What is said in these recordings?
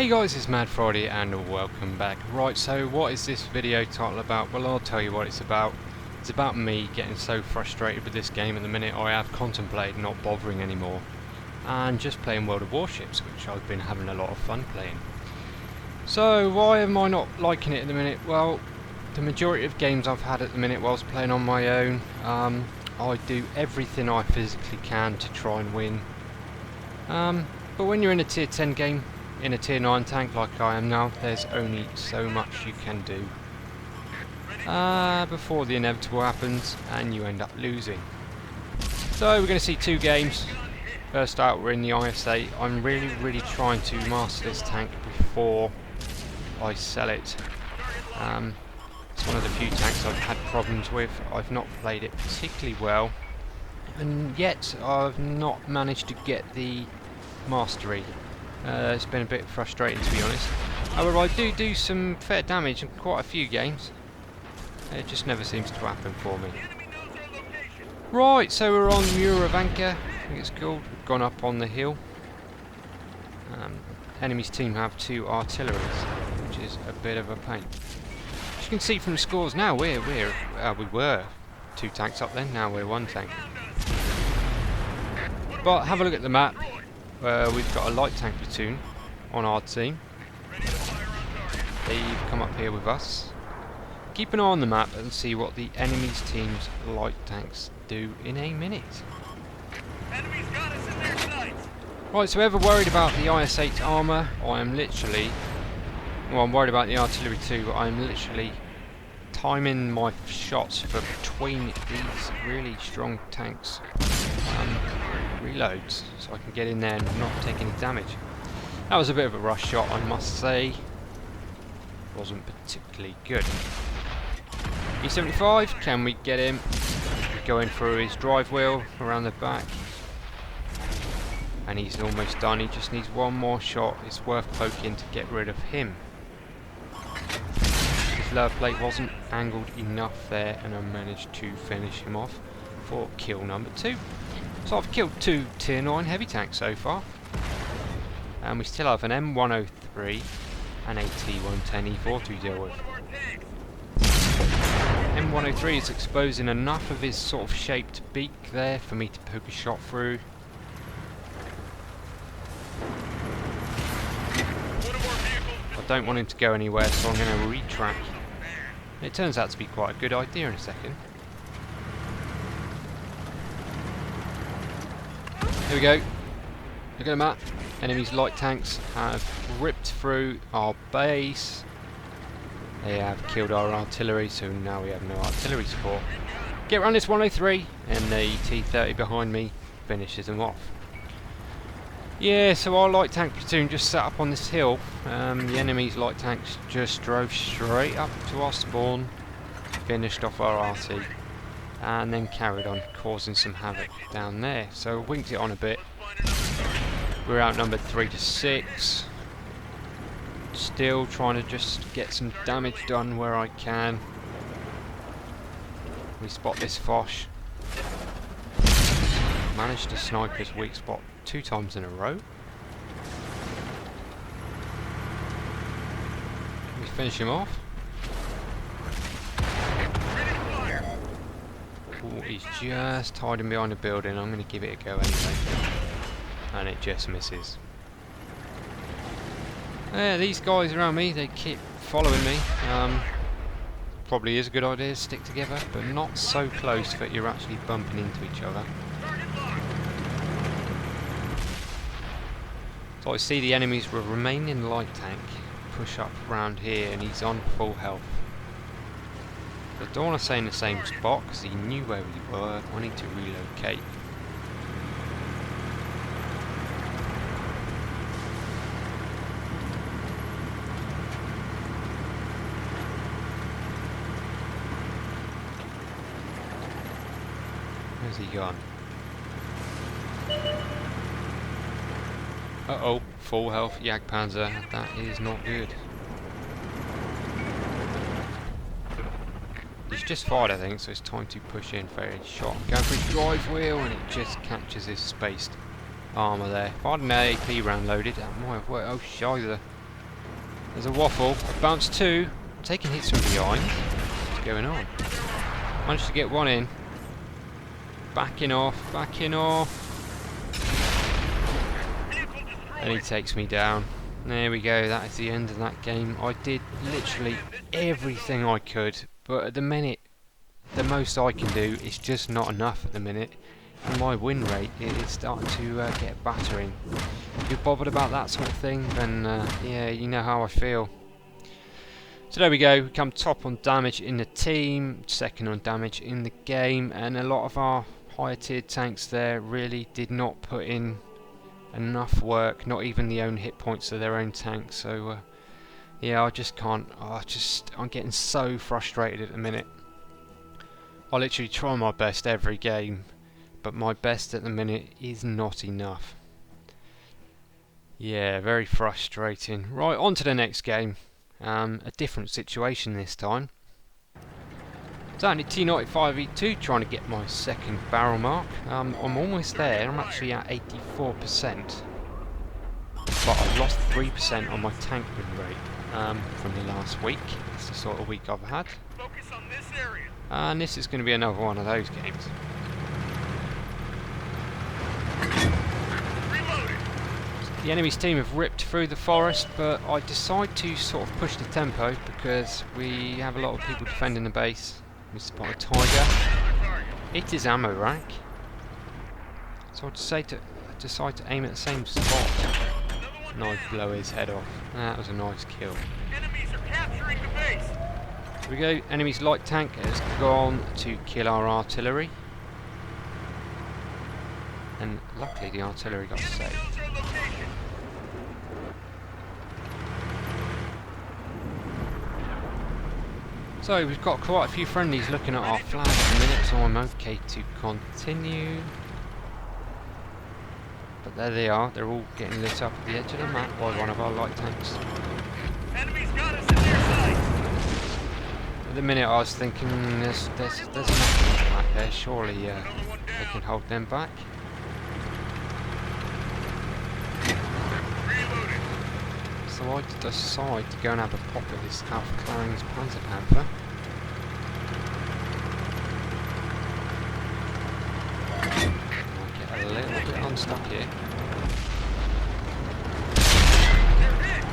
Hey guys, it's Mad Friday and welcome back. Right, so what is this video title about? Well, I'll tell you what it's about. It's about me getting so frustrated with this game at the minute. I have contemplated not bothering anymore and just playing World of Warships, which I've been having a lot of fun playing. So why am I not liking it at the minute? Well, the majority of games I've had at the minute whilst playing on my own, I do everything I physically can to try and win. But when you're in a tier 10 game, in a tier 9 tank like I am now, there's only so much you can do before the inevitable happens and you end up losing. So we're going to see two games. First out, we're in the IS-8. I'm really trying to master this tank before I sell it. It's one of the few tanks I've had problems with. I've not played it particularly well, and yet I've not managed to get the mastery. It's been a bit frustrating, to be honest. However, I do some fair damage in quite a few games. It just never seems to happen for me. Right, so we're on Muravanka, I think it's called. We've gone up on the hill. Enemy's team have two artilleries, which is a bit of a pain. As you can see from the scores now, we were two tanks up then, now we're one tank. But have a look at the map. We've got a light tank platoon on our team. They've come up here with us. Keep an eye on the map and see what the enemy's team's light tanks do in a minute. Enemies got us in their sights. Right, so ever worried about the IS-8 armour? I am literally... Well, I'm worried about the artillery too, but I'm literally timing my shots for between these really strong tanks. Reloads, so I can get in there and not take any damage. That was a bit of a rush shot, I must say. Wasn't particularly good. E75, can we get him? Going through his drive wheel around the back. And he's almost done, he just needs one more shot. It's worth poking to get rid of him. His lower plate wasn't angled enough there, and I managed to finish him off for kill number 2. So I've killed two tier 9 heavy tanks so far. And we still have an M103 and a T110E4 to deal with. M103 is exposing enough of his sort of shaped beak there for me to poke a shot through. I don't want him to go anywhere, so I'm going to retrack. It turns out to be quite a good idea in a second. Here we go. Look at the map. Enemy's light tanks have ripped through our base. They have killed our artillery, so now we have no artillery support. Get around this 103, and the T30 behind me finishes them off. Yeah, so our light tank platoon just sat up on this hill. The enemy's light tanks just drove straight up to our spawn, finished off our RT, and then carried on causing some havoc down there. So winked it on a bit. We're outnumbered 3-6. Still trying to just get some damage done where I can. We spot this Foch. Managed to snipe his weak spot 2 times in a row. We finish him off. Ooh, he's just hiding behind a building. I'm going to give it a go anyway. And it just misses. Yeah, these guys around me, they keep following me. Probably is a good idea to stick together, but not so close that you're actually bumping into each other. So I see the enemies will remain in light tank, push up around here, and he's on full health. I don't want to stay in the same spot because he knew where we were. I need to relocate. Where's he gone? Uh-oh, full health Jagdpanzer. That is not good. He's just fired, I think, so it's time to push in for a shot. Going for his drive wheel, and it just captures his spaced armour there. If I had an AP round loaded, that might have worked. Oh, shiver. There's a waffle. I bounced two. I'm taking hits from behind. What's going on? Managed to get one in. Backing off, backing off. And he takes me down. There we go, that is the end of that game. I did literally everything I could, but at the minute, the most I can do is just not enough at the minute. And my win rate is starting to get battering. If you're bothered about that sort of thing, then yeah, you know how I feel. So there we go, we come top on damage in the team, second on damage in the game, and a lot of our higher tiered tanks there really did not put in enough work, not even the own hit points of their own tank. So yeah, I just can't, I'm getting so frustrated at the minute. I literally try my best every game, but my best at the minute is not enough. Yeah, very frustrating. Right, on to the next game. A different situation this time. It's only T95E2 trying to get my second barrel mark. I'm almost there. I'm actually at 84%, but I've lost 3% on my tank win rate from the last week. It's the sort of week I've had. Focus on this area. And this is going to be another one of those games. Reloading. The enemy's team have ripped through the forest, but I decide to sort of push the tempo because we have a lot of people defending the base. We spot a tiger. It is ammo rack. So I decide to aim at the same spot. And I blow his head off. That was a nice kill. Enemies are capturing the base. Here we go. Enemy's light tank has gone to kill our artillery. And luckily the artillery got saved. Enemy knows our location. So we've got quite a few friendlies looking at our flag at the minute, so I'm okay to continue. But there they are, they're all getting lit up at the edge of the map by one of our light tanks. Enemies got us in their sights. At the minute I was thinking there's enough people out there, surely they can hold them back. Reloading. So I decide to go and have a pop at this Alf Clarings Panzer Panther. I'll get a little bit unstuck here. They're hit.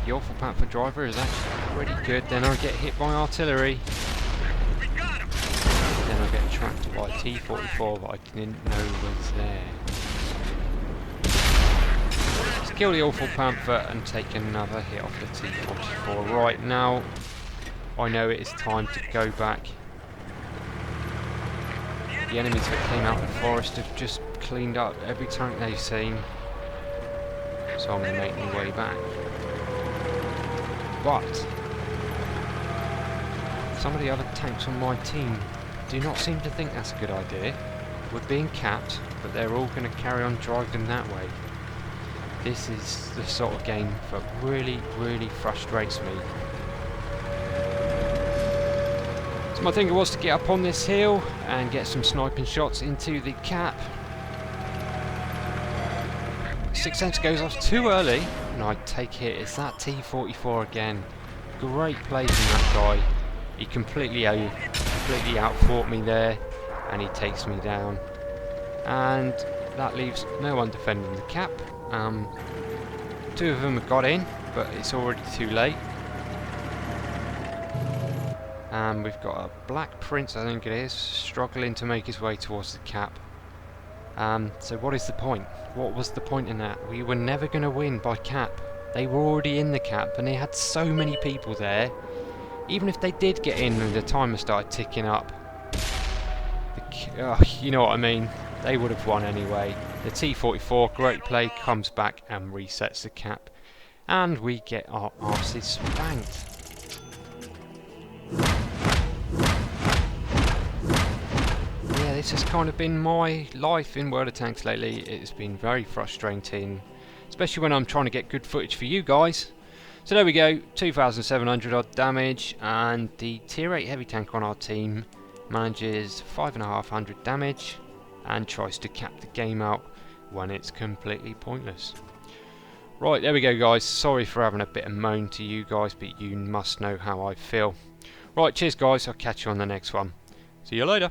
The Awful Panther driver is actually pretty good, then I get hit by artillery. We got him. Then I get tracked by a T-44 that I didn't know was there. Let's kill the Awful Panther and take another hit off the T-44. Right now, I know it is time to go back. The enemies that came out of the forest have just cleaned up every tank they've seen. So I'm going to make my way back. But some of the other tanks on my team do not seem to think that's a good idea. We're being capped, but they're all going to carry on driving that way. This is the sort of game that really, really frustrates me. So my thinking was to get up on this hill and get some sniping shots into the cap. Sixth Sense goes off too early, and I take hit. It's that T-44 again. Great play from that guy. He completely outfought me there, and he takes me down. And that leaves no one defending the cap. Two of them have got in, but it's already too late. And we've got a Black Prince, I think it is, struggling to make his way towards the cap. So what is the point? What was the point in that? We were never going to win by cap. They were already in the cap, and they had so many people there. Even if they did get in and the timer started ticking up, you know what I mean, they would have won anyway. The T-44, great play, comes back and resets the cap, and we get our arses spanked. Yeah, this has kind of been my life in World of Tanks lately. It's been very frustrating, especially when I'm trying to get good footage for you guys. So there we go, 2,700 odd damage, and the tier 8 heavy tank on our team manages 5,500 damage and tries to cap the game out when it's completely pointless. Right, there we go guys. Sorry for having a bit of moan to you guys, but you must know how I feel. Right, cheers guys. I'll catch you on the next one. See you later.